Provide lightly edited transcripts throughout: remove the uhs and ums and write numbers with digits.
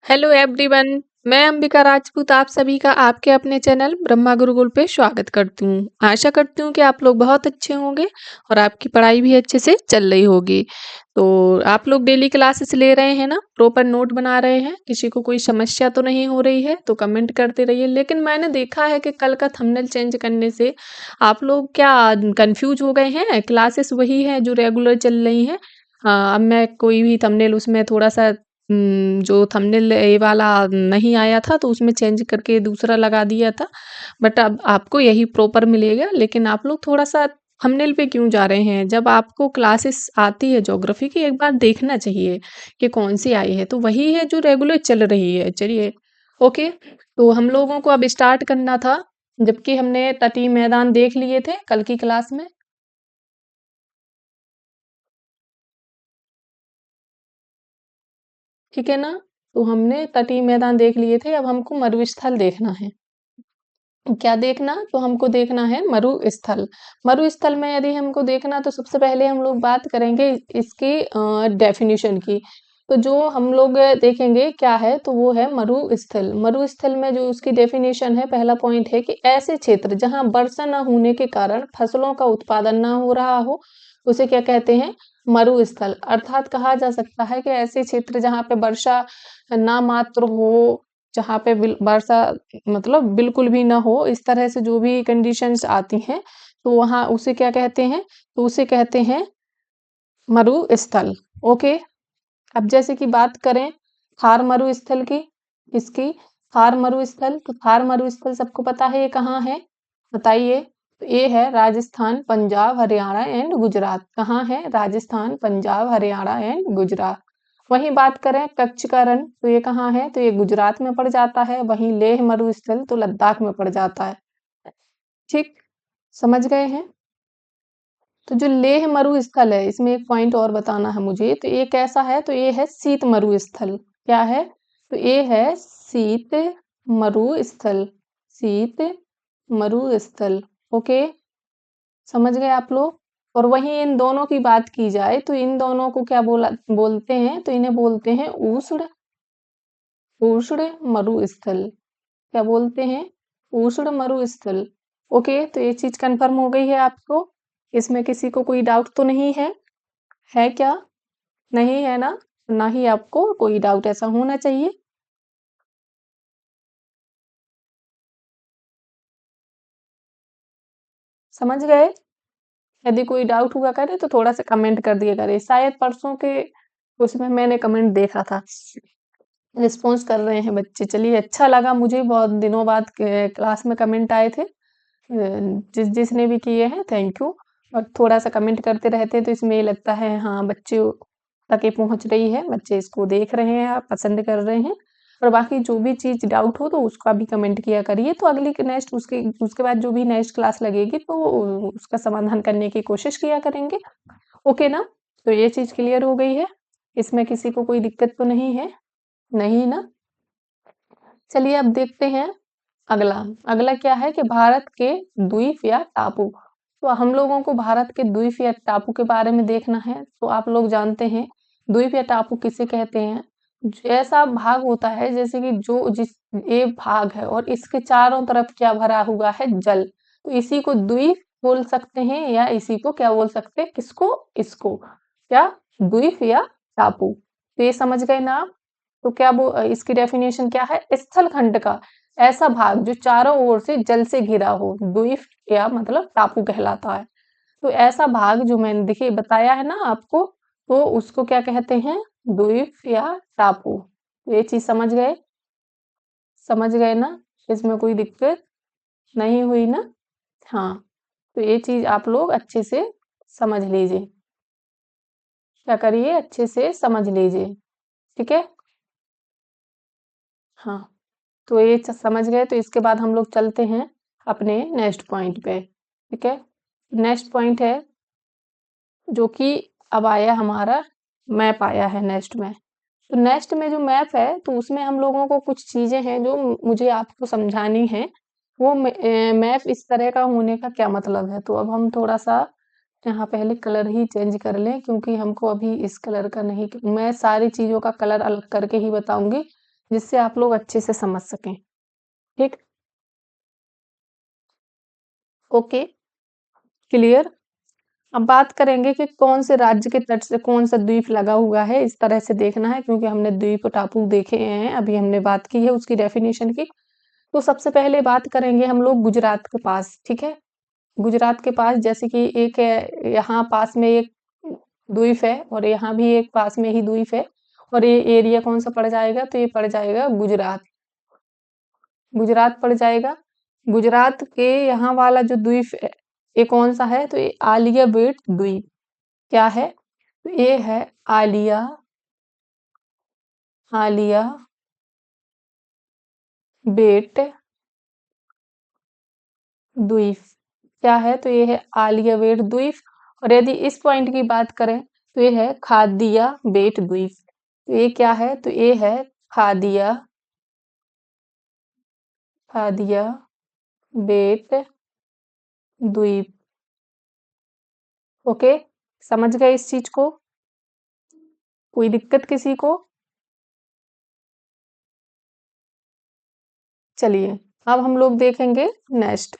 Hello everyone, मैं अंबिका राजपूत आप सभी का आपके अपने चैनल ब्रह्मा गुरुकुल पे स्वागत करती हूँ। आशा करती हूँ कि आप लोग बहुत अच्छे होंगे और आपकी पढ़ाई भी अच्छे से चल रही होगी। तो आप लोग डेली क्लासेस ले रहे हैं ना, प्रॉपर नोट बना रहे हैं, किसी को कोई समस्या तो नहीं हो रही है तो कमेंट करते रहिए। लेकिन मैंने देखा है कि कल का थंबनेल चेंज करने से आप लोग क्या कंफ्यूज हो गए हैं। क्लासेस वही है जो रेगुलर चल रही हैं। हाँ, अब मैं कोई भी थंबनेल उसमें थोड़ा सा जो थंबनेल ये वाला नहीं आया था तो उसमें चेंज करके दूसरा लगा दिया था। बट अब आपको यही प्रॉपर मिलेगा। लेकिन आप लोग थोड़ा-सा थंबनेल पे क्यों जा रहे हैं? जब आपको क्लासेस आती है ज्योग्राफी की, एक बार देखना चाहिए कि कौन-सी आई है, तो वही है जो रेगुलर चल रही है। चलिए, ओके। तो हम लोगों को अब स्टार्ट करना था, जबकि हमने तटीय मैदान देख लिए थे कल की क्लास में। ठीक है ना? तो हमने तटीय मैदान देख लिए थे, अब हमको मरुस्थल देखना है। क्या देखना? तो हमको देखना है मरुस्थल। मरुस्थल में यदि हमको देखना तो सबसे पहले हम लोग बात करेंगे इसकी डेफिनिशन की। तो जो हम लोग देखेंगे क्या है तो वो है मरुस्थल। मरुस्थल में जो उसकी डेफिनिशन है, पहला पॉइंट है कि ऐसे क्षेत्र जहाँ वर्षा न होने के कारण फसलों का उत्पादन ना हो रहा हो, उसे क्या कहते हैं? मरुस्थल। अर्थात कहा जा सकता है कि ऐसे क्षेत्र जहाँ पे वर्षा ना मात्र हो, जहाँ पे वर्षा मतलब बिल्कुल भी ना हो, इस तरह से जो भी कंडीशंस आती हैं, तो वहाँ उसे क्या कहते हैं? तो उसे कहते हैं मरुस्थल। ओके। अब जैसे कि बात करें थार मरुस्थल की, इसकी थार मरुस्थल, तो थार मरुस्थल सबको पता है ये कहाँ है? बताइए। तो ये है राजस्थान, पंजाब, हरियाणा एंड गुजरात। कहाँ है? राजस्थान, पंजाब, हरियाणा एंड गुजरात। वहीं बात करें कच्छ का रण, तो ये कहाँ है? तो ये गुजरात में पड़ जाता है। वहीं लेह मरुस्थल तो लद्दाख में पड़ जाता है। ठीक, समझ गए हैं? तो जो लेह मरुस्थल है, इसमें एक पॉइंट और बताना है मुझे। तो ये कैसा है? तो ये है शीत मरुस्थल। क्या है? तो ये है शीत मरुस्थल। शीत मरुस्थल। ओके, समझ गए आप लोग? और वहीं इन दोनों की बात की जाए तो इन दोनों को क्या बोलते हैं? तो इन्हें बोलते हैं उष्ण उष्ण मरुस्थल। क्या बोलते हैं? उष्ण मरुस्थल। ओके, तो ये चीज कंफर्म हो गई है आपको? इसमें किसी को कोई डाउट तो नहीं है? है क्या? नहीं है ना? ना ही आपको कोई डाउट ऐसा होना चाहिए। समझ गए? यदि कोई डाउट हुआ करे तो थोड़ा सा कमेंट कर दिया करे। शायद परसों के उसमें मैंने कमेंट देखा था, रिस्पॉन्स कर रहे हैं बच्चे। चलिए, अच्छा लगा मुझे, बहुत दिनों बाद क्लास में कमेंट आए थे। जिसने भी किए हैं थैंक यू। और थोड़ा सा कमेंट करते रहते हैं तो इसमें ये लगता है हाँ बच्चे तक ये पहुंच रही है, बच्चे इसको देख रहे हैं, पसंद कर रहे हैं। और बाकी जो भी चीज डाउट हो तो उसका भी कमेंट किया करिए, तो अगली नेक्स्ट उसके उसके बाद जो भी नेक्स्ट क्लास लगेगी तो उसका समाधान करने की कोशिश किया करेंगे। ओके ना? तो ये चीज क्लियर हो गई है? इसमें किसी को कोई दिक्कत तो नहीं है? नहीं ना? चलिए अब देखते हैं अगला। अगला क्या है कि भारत के द्वीप या टापू। तो हम लोगों को भारत के द्वीप या टापू के बारे में देखना है। तो आप लोग जानते हैं द्वीप या टापू किसे कहते हैं? ऐसा भाग होता है जैसे कि जो जिस ये भाग है और इसके चारों तरफ क्या भरा हुआ है? जल। तो इसी को द्वीप बोल सकते हैं, या इसी को क्या बोल सकते हैं? किसको? इसको क्या? द्वीप या टापू। तो ये समझ गए ना आप? तो क्या वो इसकी डेफिनेशन क्या है? स्थल खंड का ऐसा भाग जो चारों ओर से जल से घिरा हो, द्वीप या मतलब टापू कहलाता है। तो ऐसा भाग जो मैंने देखिए बताया है ना आपको, तो उसको क्या कहते हैं? द्वीप या टापू। तो ये चीज समझ गए? समझ गए ना? इसमें कोई दिक्कत नहीं हुई ना? हाँ, तो ये चीज आप लोग अच्छे से समझ लीजिए। क्या करिए? अच्छे से समझ लीजिए। ठीक है? हाँ, तो ये समझ गए। तो इसके बाद हम लोग चलते हैं अपने नेक्स्ट पॉइंट पे। ठीक है? नेक्स्ट पॉइंट है जो कि अब आया हमारा मैप आया है नेक्स्ट में। तो नेक्स्ट में जो मैप है तो उसमें हम लोगों को कुछ चीजें हैं जो मुझे आपको समझानी है। वो मैप इस तरह का होने का क्या मतलब है? तो अब हम थोड़ा सा यहाँ पहले कलर ही चेंज कर लें, क्योंकि हमको अभी इस कलर का नहीं, मैं सारी चीजों का कलर अलग करके ही बताऊंगी जिससे आप लोग अच्छे से समझ सकें। ठीक? Okay, clear? अब बात करेंगे कि कौन से राज्य के तट से कौन सा द्वीप लगा हुआ है, इस तरह से देखना है क्योंकि हमने द्वीप टापू देखे हैं, अभी हमने बात की है उसकी डेफिनेशन की। तो सबसे पहले बात करेंगे हम लोग गुजरात के पास, ठीक है? गुजरात के पास जैसे कि एक है, यहाँ पास में एक द्वीप है और यहाँ भी एक पास में ही द्वीप है और ये एरिया कौन सा पड़ जाएगा? तो ये पड़ जाएगा गुजरात। गुजरात पड़ जाएगा। गुजरात के यहाँ वाला जो द्वीप है, ये कौन सा है? तो ये आलिया बेट द्वीप। क्या है? तो ये है आलिया आलिया बेट द्वीप। क्या है? तो ये है आलिया बेट द्वीप। और यदि इस पॉइंट की बात करें तो ये है खादिया बेट द्वीप। तो ये क्या है? तो ये है खादिया खादिया बेट द्वीप। ओके, समझ गए इस चीज को? कोई दिक्कत किसी को? चलिए, अब हम लोग देखेंगे नेक्स्ट।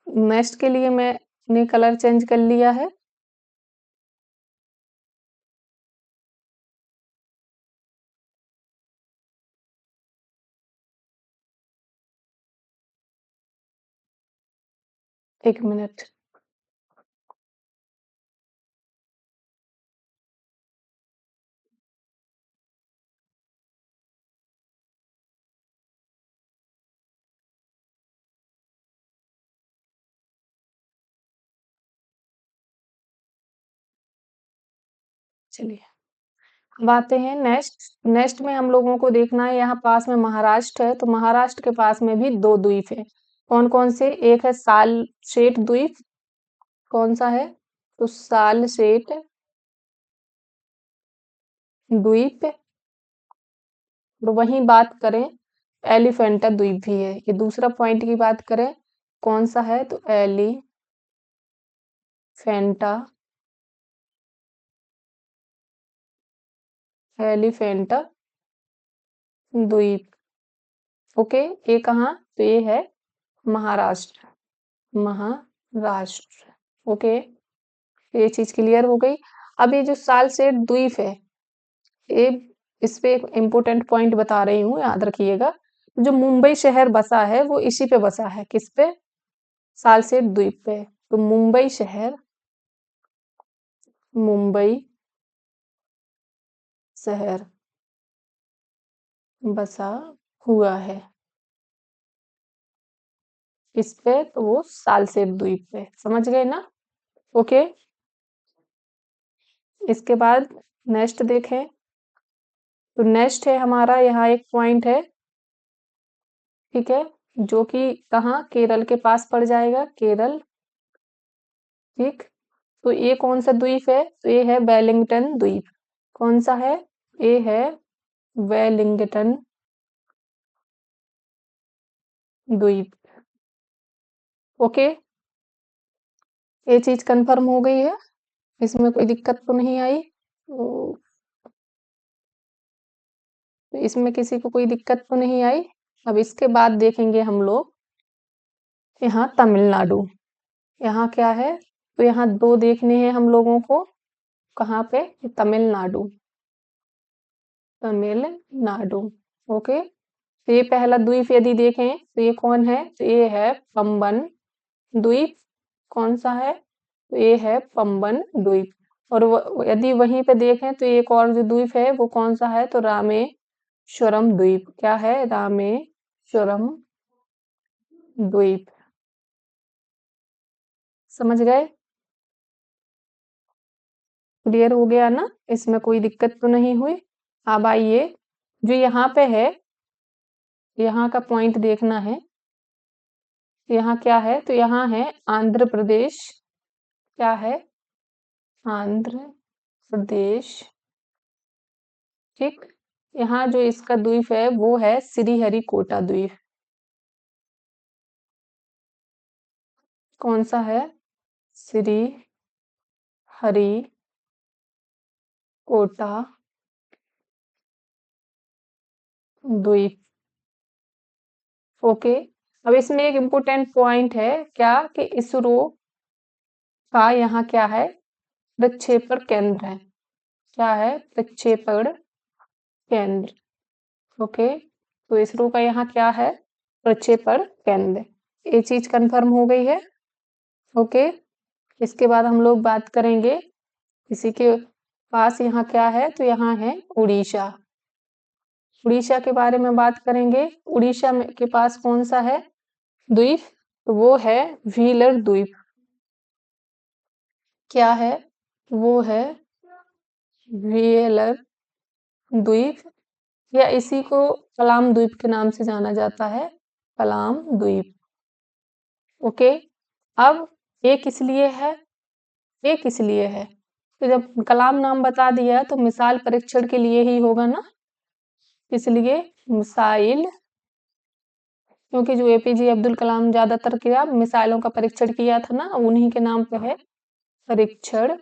नेक्स्ट के लिए मैंने कलर चेंज कर लिया है। एक मिनट। चलिए, अब आते हैं नेक्स्ट। नेक्स्ट में हम लोगों को देखना है, यहाँ पास में महाराष्ट्र है, तो महाराष्ट्र के पास में भी दो द्वीप है। कौन कौन से? एक है साल सेठ द्वीप। कौन सा है? तो साल सेठ द्वीप। और वहीं बात करें, एलिफेंटा द्वीप भी है। ये दूसरा पॉइंट की बात करें, कौन सा है? तो एलिफेंटा एलिफेंटा द्वीप। ओके, ये कहाँ? तो ये है महाराष्ट्र। महाराष्ट्र। ओके, ये चीज क्लियर हो गई। अब ये जो सालसेट द्वीप है, ये इस पे एक इम्पोर्टेंट पॉइंट बता रही हूँ, याद रखिएगा। जो मुंबई शहर बसा है वो इसी पे बसा है। किस पे? सालसेट द्वीप पे। तो मुंबई शहर मुंबई शहर बसा हुआ है किस पे? तो वो सालसेट द्वीप पे। समझ गए ना? ओके, इसके बाद नेक्स्ट देखें। तो नेक्स्ट है हमारा, यहाँ एक पॉइंट है, ठीक है, जो कि कहाँ? केरल के पास पड़ जाएगा, केरल। ठीक, तो ये कौन सा द्वीप है? तो ये है वेलिंगटन द्वीप। कौन सा है? ये है वेलिंगटन द्वीप। ओके, ये चीज कंफर्म हो गई है, इसमें कोई दिक्कत तो नहीं आई? तो इसमें किसी को कोई दिक्कत तो नहीं आई? अब इसके बाद देखेंगे हम लोग यहाँ तमिलनाडु। यहाँ क्या है? तो यहाँ दो देखने हैं हम लोगों को। कहाँ पे? तमिलनाडु। तमिलनाडु। ओके, तो ये पहला द्वीप यदि देखें तो ये कौन है? तो ये है पंबन द्वीप। कौन सा है? तो ये है पंबन द्वीप। और यदि वहीं पे देखें तो एक और जो द्वीप है वो कौन सा है? तो रामेश्वरम द्वीप। क्या है? रामेश्वरम द्वीप। समझ गए? क्लियर हो गया ना? इसमें कोई दिक्कत तो नहीं हुई? अब आइए, जो यहाँ पे है, यहाँ का पॉइंट देखना है। यहाँ क्या है? तो यहाँ है आंध्र प्रदेश। क्या है? आंध्र प्रदेश। ठीक, यहाँ जो इसका द्वीप है वो है श्रीहरिकोटा द्वीप। कौन सा है? श्री हरि कोटा द्वीप। ओके, अब इसमें एक इम्पोर्टेंट पॉइंट है क्या कि इसरो का यहाँ क्या है, प्रक्षेपण केंद्र है। क्या है? प्रक्षेपण केंद्र। ओके, तो इसरो का यहाँ क्या है, प्रक्षेपण केंद्र। ये चीज कंफर्म हो गई है। ओके, इसके बाद हम लोग बात करेंगे इसी के पास यहाँ क्या है, तो यहाँ है उड़ीसा। उड़ीसा के बारे में बात करेंगे। उड़ीसा के पास कौन सा है द्वीप, तो वो है व्हीलर द्वीप। क्या है? वो है व्हीलर द्वीप, या इसी को कलाम द्वीप के नाम से जाना जाता है, कलाम द्वीप। ओके, अब ये किस लिए है, ये किस लिए है, तो जब कलाम नाम बता दिया तो मिसाइल परीक्षण के लिए ही होगा ना, इसलिए मिसाइल, क्योंकि जो एपीजे अब्दुल कलाम ज्यादातर क्या मिसाइलों का परीक्षण किया था ना, उन्हीं के नाम पे है, परीक्षण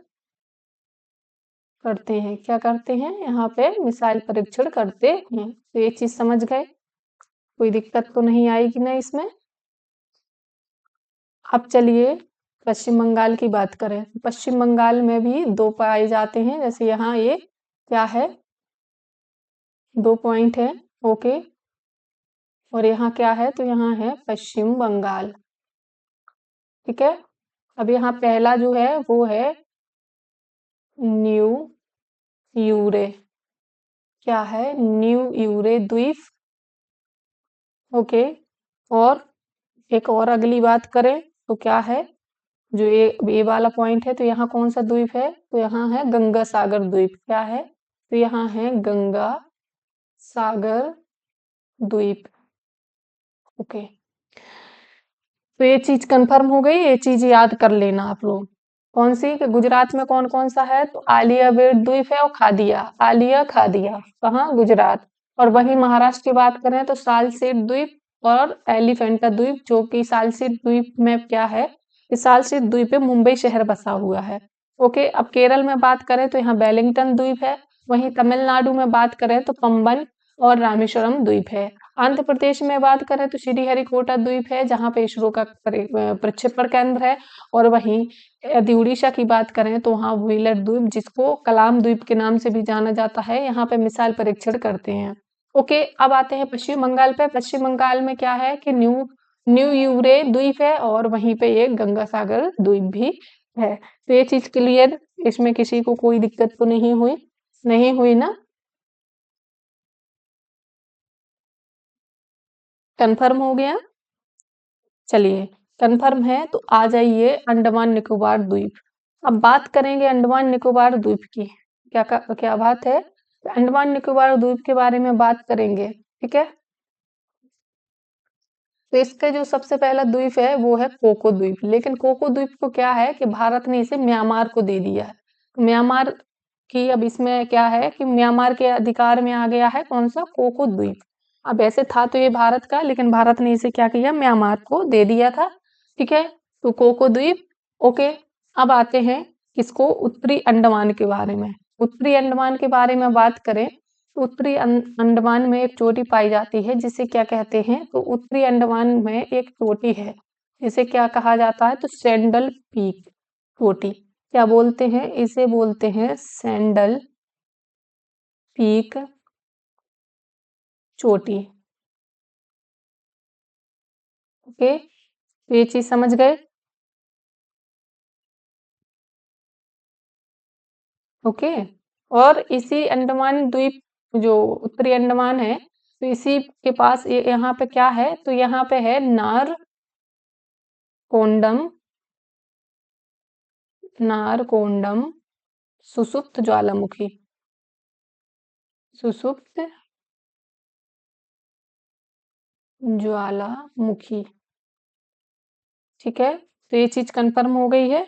करते हैं। क्या करते हैं? यहाँ पे मिसाइल परीक्षण करते हैं। तो ये चीज समझ गए, कोई दिक्कत तो नहीं आएगी ना इसमें। अब चलिए पश्चिम बंगाल की बात करें। पश्चिम बंगाल में भी दो पाए जाते हैं, जैसे यहाँ ये क्या है, 2 पॉइंट है। ओके, और यहाँ क्या है, तो यहाँ है पश्चिम बंगाल। ठीक है, अब यहाँ पहला जो है वो है न्यू यूरे। क्या है? न्यू यूरे द्वीप। ओके, और एक और अगली बात करें तो क्या है, जो ये वाला पॉइंट है, तो यहाँ कौन सा द्वीप है, तो यहाँ है गंगा सागर द्वीप। क्या है? तो यहाँ है गंगा सागर द्वीप। ओके, तो ये चीज कंफर्म हो गई, ये चीज याद कर लेना आप लोग। कौन सी? कि गुजरात में कौन कौन सा है, तो आलिया बेट द्वीप है और खादिया, आलिया खादिया, कहाँ? गुजरात। और वहीं महाराष्ट्र की बात करें तो सालसेट द्वीप और एलिफेंटा द्वीप, जो कि सालसेट द्वीप में क्या है, कि सालसेट द्वीप पे मुंबई शहर बसा हुआ है। ओके, अब केरल में बात करें तो यहाँ वेलिंगटन द्वीप है। वहीं तमिलनाडु में बात करें तो पंबन और रामेश्वरम द्वीप है। आंध्र प्रदेश में बात करें तो श्रीहरिकोटा द्वीप है, जहाँ पे इसरो का प्रक्षेपण केंद्र है। और वहीं यदि उड़ीसा की बात करें तो वहाँ व्हीलर द्वीप, जिसको कलाम द्वीप के नाम से भी जाना जाता है, यहाँ पे मिसाइल परीक्षण करते हैं। ओके, अब आते हैं पश्चिम बंगाल पे। पश्चिम बंगाल में क्या है कि न्यू न्यू यूरे द्वीप है, और वहीं पे एक गंगा सागर द्वीप भी है। तो ये चीज क्लियर, इसमें किसी को कोई दिक्कत तो नहीं हुई, नहीं हुई ना? कंफर्म हो गया? चलिए, कंफर्म है तो आ जाइए अंडमान निकोबार द्वीप। अब बात करेंगे अंडमान निकोबार द्वीप की। क्या बात है, अंडमान निकोबार द्वीप के बारे में बात करेंगे। ठीक है, तो इसका जो सबसे पहला द्वीप है वो है कोको द्वीप। लेकिन कोको द्वीप को क्या है कि भारत ने इसे म्यांमार को दे दिया है। म्यांमार की अब इसमें क्या है कि म्यांमार के अधिकार में आ गया है कौन सा, कोको द्वीप। अब ऐसे था तो ये भारत का, लेकिन भारत ने इसे क्या किया, म्यांमार को दे दिया था। ठीक है, तो कोको द्वीप। ओके, अब आते हैं किसको, उत्तरी अंडमान के बारे में। उत्तरी अंडमान के बारे में बात करें, उत्तरी अंडमान में एक चोटी पाई जाती है, जिसे क्या कहते हैं, तो उत्तरी अंडमान में एक चोटी है, जिसे क्या कहा जाता है, तो सैंडल पीक चोटी। क्या बोलते हैं इसे? बोलते हैं सैंडल पीक चोटी। ओके, तो ये चीज समझ गए। ओके, और इसी अंडमान द्वीप, जो उत्तरी अंडमान है, तो इसी के पास यहाँ पे क्या है, तो यहाँ पे है नार कोंडम, नारकोंडम सुसुप्त ज्वालामुखी, सुसुप्त ज्वालामुखी। ठीक है, तो ये चीज कंफर्म हो गई है।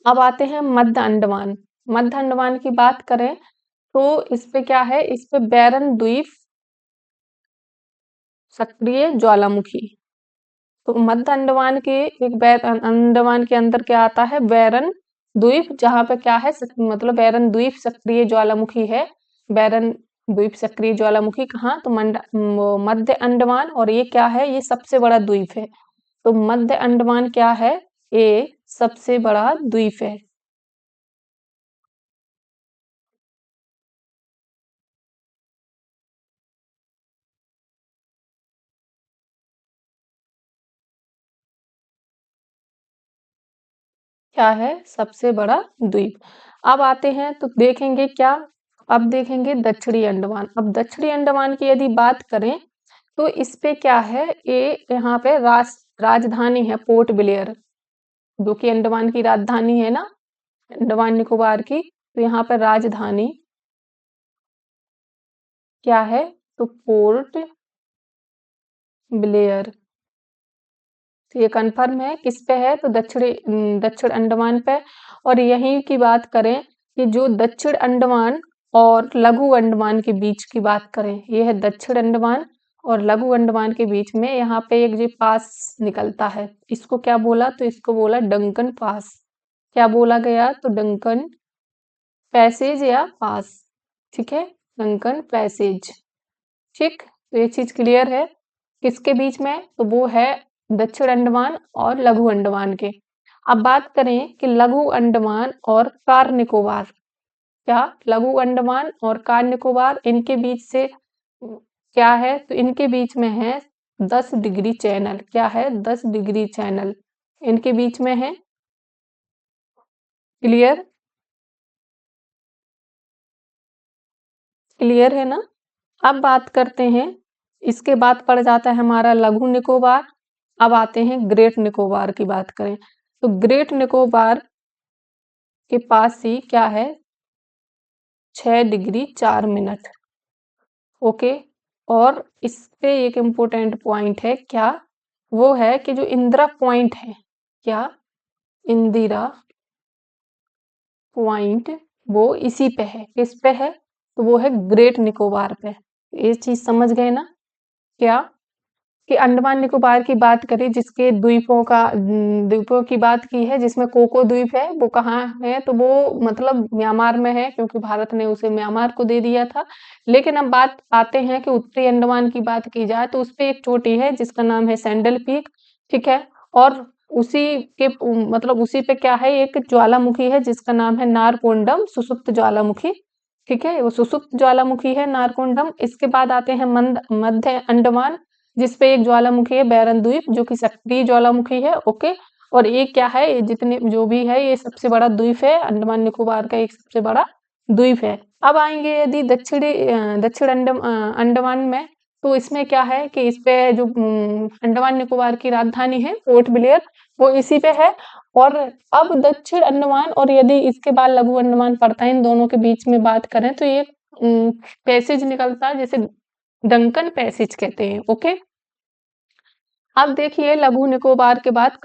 अब आते हैं मध्य अंडमान। मध्य अंडमान की बात करें तो इस पे क्या है, इस पे बैरन द्वीप सक्रिय ज्वालामुखी। तो मध्य अंडमान के अंडमान के अंदर क्या आता है, बैरन द्वीप, जहाँ पे क्या है मतलब बैरन द्वीप सक्रिय ज्वालामुखी है। बैरन द्वीप सक्रिय ज्वालामुखी कहाँ? तो मध्य अंडमान, और ये क्या है? ये सबसे बड़ा द्वीप है। तो मध्य अंडमान क्या है? ये सबसे बड़ा द्वीप है। क्या है? सबसे बड़ा द्वीप। अब आते हैं तो देखेंगे क्या? अब देखेंगे दक्षिणी अंडमान। अब दक्षिणी अंडमान की यदि बात करें तो इस पे क्या है? ये यहाँ पे राजधानी है पोर्ट ब्लेयर, जो कि अंडमान की राजधानी है ना, अंडमान निकोबार की। तो यहाँ पर राजधानी क्या है? तो पोर्ट ब्लेयर। तो ये कन्फर्म है, किस पे है? तो दक्षिण अंडमान पे। और यहीं की बात करें कि जो दक्षिण अंडमान और लघु अंडमान के बीच की बात करें, ये है दक्षिण अंडमान और लघु अंडमान के बीच में यहाँ पे एक जो पास निकलता है, इसको क्या बोला? तो इसको बोला डंकन पास। क्या बोला गया? तो डंकन पैसेज या पास। ठीक है, डंकन पैसेज। ठीक, तो ये चीज क्लियर है। किसके बीच में? तो वो है दक्षिण अंडमान और लघु अंडमान के। अब बात करें कि लघु अंडमान और कार निकोबार, क्या लघु अंडमान और कार निकोबार इनके बीच से क्या है? तो इनके बीच में है 10 डिग्री चैनल। क्या है? 10 डिग्री चैनल इनके बीच में है। क्लियर? क्लियर है ना? अब बात करते हैं, इसके बाद पड़ जाता है हमारा लघु निकोबार। अब आते हैं ग्रेट निकोबार की बात करें, तो ग्रेट निकोबार के पास ही क्या है? 6 डिग्री 4 मिनट। ओके। और इस पे एक इम्पोर्टेंट पॉइंट है, क्या? वो है कि जो इंदिरा पॉइंट है, क्या? इंदिरा पॉइंट, वो इसी पे है। किस पे है? तो वो है ग्रेट निकोबार पे। ये चीज समझ गए ना? क्या? कि अंडमान निकोबार की बात करें, जिसके द्वीपों की बात की है, जिसमें कोको द्वीप है, वो कहाँ है? तो वो मतलब म्यांमार में है, क्योंकि भारत ने उसे म्यांमार को दे दिया था। लेकिन अब बात आते हैं कि उत्तरी अंडमान की बात की जाए तो उस पे एक चोटी है जिसका नाम है सैंडल पीक। ठीक है। और उसी के मतलब उसी पे क्या है? एक ज्वालामुखी है जिसका नाम है नारकोंडम सुसुप्त ज्वालामुखी। ठीक है, वो सुसुप्त ज्वालामुखी है नारकोंडम। इसके बाद आते हैं मध्य अंडमान, जिसपे एक ज्वालामुखी है बैरन द्वीप, जो कि सक्रिय ज्वालामुखी है। ओके। और ये क्या है? ये जितने जो भी है, ये सबसे बड़ा द्वीप है, अंडमान निकोबार का एक सबसे बड़ा द्वीप है। अब आएंगे यदि दक्षिण अंडमान में, तो इसमें क्या है कि इस पे जो अंडमान निकोबार की राजधानी है पोर्ट ब्लेयर, वो इसी पे है। और अब दक्षिण अंडमान और यदि इसके बाद लघु अंडमान पड़ता है, इन दोनों के बीच में बात करें तो ये पैसेज निकलता है, जैसे डंकन पैसेज कहते हैं। ओके। अब देखिए लघु निकोबार के बाद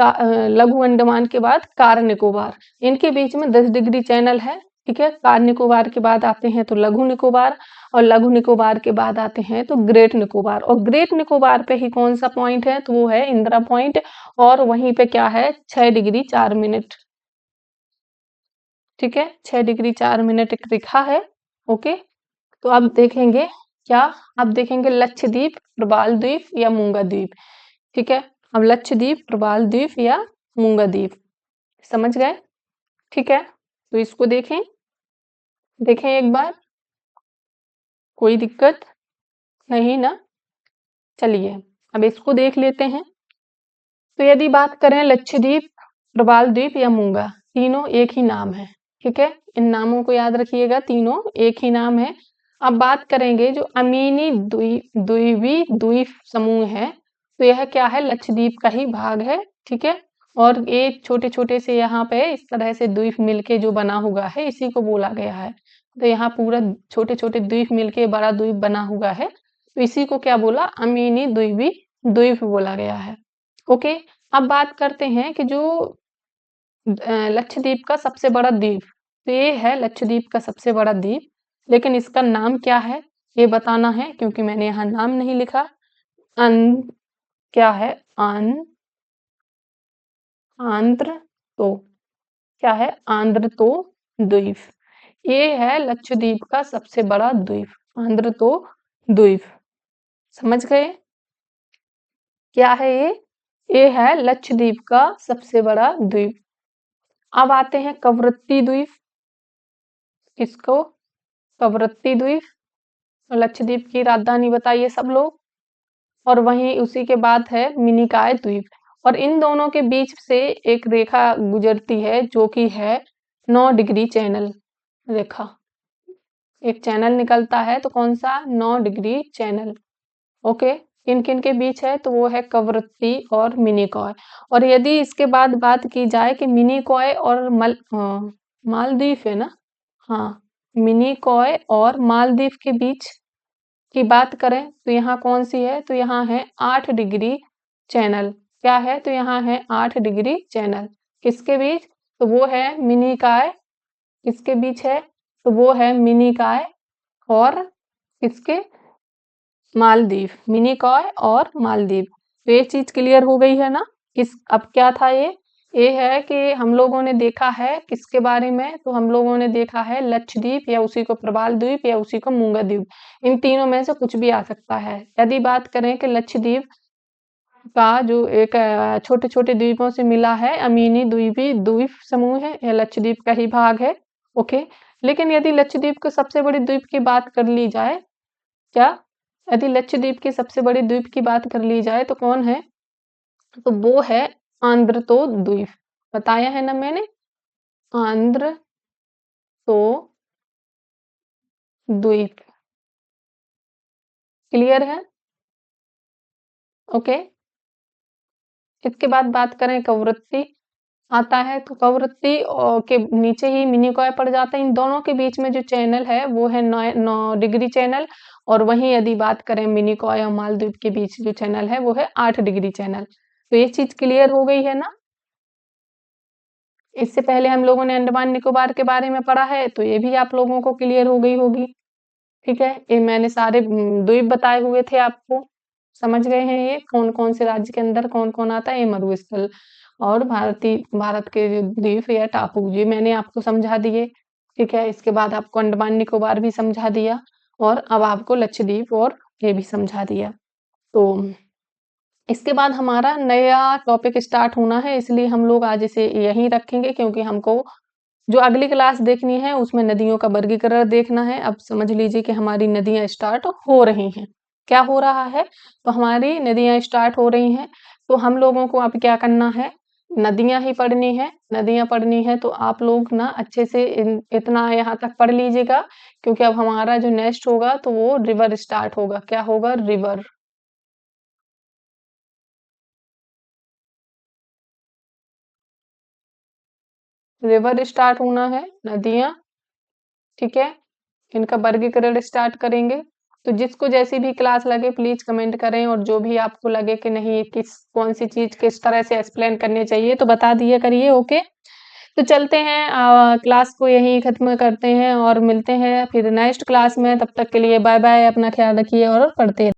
लघु अंडमान के बाद कार निकोबार, इनके बीच में 10 डिग्री चैनल है। ठीक है, कार निकोबार के बाद आते हैं तो लघु निकोबार, और लघु निकोबार के बाद आते हैं तो ग्रेट निकोबार। और ग्रेट निकोबार पे ही कौन सा पॉइंट है? तो वो है इंदिरा पॉइंट। और वहीं पे क्या है? 6 डिग्री 4 मिनट। ठीक है, 6 डिग्री 4 मिनट एक रेखा है। ओके। तो अब देखेंगे क्या? अब देखेंगे लक्षद्वीप, प्रबाल द्वीप या मूंगा द्वीप। ठीक है, अब लक्षद्वीप, प्रबाल द्वीप या मूंगा द्वीप, समझ गए? ठीक है, तो इसको देखें, देखें एक बार, कोई दिक्कत नहीं ना? चलिए अब इसको देख लेते हैं। तो यदि बात करें लक्षद्वीप, प्रबाल द्वीप या मूंगा, तीनों एक ही नाम है। ठीक है, इन नामों को याद रखिएगा, तीनों एक ही नाम है। अब बात करेंगे जो अमीनी द्वीपी द्वीप समूह है, तो यह क्या है? लक्षद्वीप का ही भाग है। ठीक है, और ये छोटे छोटे से यहाँ पे इस तरह से द्वीप मिलके जो बना हुआ है, इसी को बोला गया है। तो यहाँ पूरा छोटे छोटे द्वीप मिलके बड़ा द्वीप बना हुआ है, तो इसी को क्या बोला? अमीनी द्वीपी द्वीप बोला गया है। ओके। अब बात करते हैं कि जो लक्षद्वीप का सबसे बड़ा द्वीप, तो ये है लक्षद्वीप का सबसे बड़ा द्वीप, लेकिन इसका नाम क्या है ये बताना है, क्योंकि मैंने यहाँ नाम नहीं लिखा। अन क्या है? आंध्र तो, क्या है? आंध्र तो द्वीप, ये है लक्षद्वीप का सबसे बड़ा द्वीप। आंध्र तो द्वीप। समझ गए? क्या है ये? ये है लक्षद्वीप का सबसे बड़ा द्वीप। अब आते हैं कवरत्ती द्वीप। किसको? कवरत्ती द्वीप। लक्षद्वीप की राजधानी बताइए सब लोग। और वहीं उसी के बाद है मिनिकॉय द्वीप। और इन दोनों के बीच से एक रेखा गुजरती है जो कि है 9 डिग्री चैनल रेखा। एक चैनल निकलता है तो कौन सा? 9 डिग्री चैनल। ओके। किन किन के बीच है? तो वो है कवरत्ती और मिनिकॉय। और यदि इसके बाद बात की जाए कि मिनिकॉय और मालदीव है ना, हाँ, मिनिकॉय और मालदीव के बीच की बात करें तो यहाँ कौन सी है? तो यहाँ है 8 डिग्री चैनल। क्या है? तो यहाँ है 8 डिग्री चैनल। किसके बीच? तो वो है मिनिकॉय। किसके बीच है? तो वो है मिनिकॉय और किसके? मालदीव। मिनिकॉय और मालदीव। तो ये चीज क्लियर हो गई है ना? अब क्या था ये है कि हम लोगों ने देखा है किसके बारे में? तो हम लोगों ने देखा है लक्षद्वीप या उसी को प्रबाल द्वीप या उसी को मूंगा द्वीप। इन तीनों में से कुछ भी आ सकता है। यदि बात करें कि लक्षद्वीप का जो एक छोटे छोटे द्वीपों से मिला है अमीनी द्वीपी द्वीप समूह है, यह लक्षद्वीप का ही भाग है। ओके। लेकिन यदि लक्षद्वीप के सबसे बड़ी द्वीप की बात कर ली जाए, क्या? यदि लक्षद्वीप की सबसे बड़ी द्वीप की बात कर ली जाए तो कौन है? तो वो है आंध्र तो द्वीप। बताया है ना मैंने? आंध्र तो द्वीप। क्लियर है? ओके। इसके बाद बात करें कवरत्ती आता है तो कवरत्ती के नीचे ही मिनिकॉय पड़ जाता है। इन दोनों के बीच में जो चैनल है वो है 9 डिग्री चैनल। और वहीं यदि बात करें मिनिकॉय और मालदीव के बीच जो चैनल है वो है 8 डिग्री चैनल। तो ये चीज क्लियर हो गई है ना? इससे पहले हम लोगों ने अंडमान निकोबार के बारे में पढ़ा है तो ये भी आप लोगों को क्लियर हो गई होगी। ठीक है, ये मैंने सारे द्वीप बताए हुए थे आपको। समझ गए हैं ये कौन कौन से राज्य के अंदर कौन कौन आता है? ये मरुस्थल और भारत के जो द्वीप या टापू ये मैंने आपको समझा दिए। ठीक है, इसके बाद आपको अंडमान निकोबार भी समझा दिया और अब आपको लक्षद्वीप और ये भी समझा दिया। तो इसके बाद हमारा नया टॉपिक स्टार्ट होना है, इसलिए हम लोग आज इसे यहीं रखेंगे क्योंकि हमको जो अगली क्लास देखनी है उसमें नदियों का वर्गीकरण देखना है। अब समझ लीजिए कि हमारी नदियां स्टार्ट हो रही हैं। क्या हो रहा है? तो हमारी नदियां स्टार्ट हो रही हैं। तो हम लोगों को अब क्या करना है? नदियां ही पढ़नी है। नदियां पढ़नी है तो आप लोग ना अच्छे से इतना यहाँ तक पढ़ लीजिएगा क्योंकि अब हमारा जो नेक्स्ट होगा तो वो रिवर स्टार्ट होगा। क्या होगा? रिवर। रिवर स्टार्ट होना है, नदियां। ठीक है, इनका वर्गीकरण स्टार्ट करेंगे। तो जिसको जैसी भी क्लास लगे प्लीज कमेंट करें और जो भी आपको लगे कि नहीं किस कौन सी चीज किस तरह से एक्सप्लेन करनी चाहिए तो बता दिया करिए। ओके, तो चलते हैं क्लास को यहीं खत्म करते हैं और मिलते हैं फिर नेक्स्ट क्लास में। तब तक के लिए बाय बाय, अपना ख्याल रखिए और पढ़ते